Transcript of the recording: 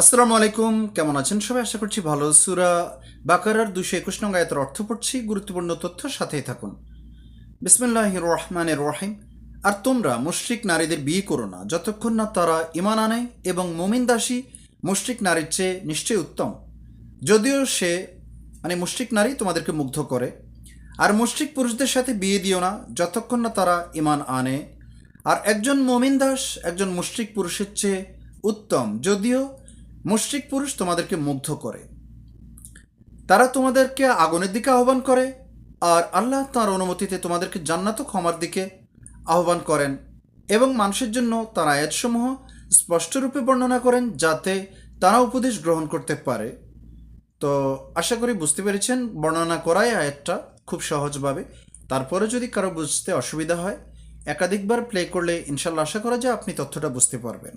আসসালামু আলাইকুম, কেমন আছেন সবাই? আশা করছি ভালো। সূরা বাকারার 221 নং আয়াতের অর্থ পড়ছি, গুরুত্বপূর্ণ তথ্য, সাথেই থাকুন। বিসমিল্লাহির রহমানির রহিম। আর তোমরা মুশরিক নারীদের বিয়ে করো না যতক্ষণ না তারা ঈমান আনে, এবং মুমিন দাসী মুশরিক নারীর চেয়ে নিশ্চয়ই উত্তম, যদিও সে মুশরিক নারী তোমাদেরকে মুগ্ধ করে। আর মুশরিক পুরুষদের সাথে বিয়ে দিও না যতক্ষণ না তারা ঈমান আনে। আর একজন মুমিন দাস একজন মুশরিক পুরুষের চেয়ে উত্তম, যদিও মুশরিক পুরুষ তোমাদেরকে মুগ্ধ করে। তারা তোমাদেরকে আগুনের দিকে আহ্বান করে, আর আল্লাহ তাঁর অনুমতিতে তোমাদেরকে জান্নাত ও ক্ষমার দিকে আহ্বান করেন, এবং মানুষের জন্য তার আয়াতসমূহ স্পষ্টরূপে বর্ণনা করেন যাতে তারা উপদেশ গ্রহণ করতে পারে। তো আশা করি বুঝতে পেরেছেন বর্ণনা করাই আয়াতটা খুব সহজভাবে। তারপরে যদি কারো বুঝতে অসুবিধা হয়, একাধিকবার প্লে করলে ইনশাল্লাহ আশা করা যায় আপনি তথ্যটা বুঝতে পারবেন।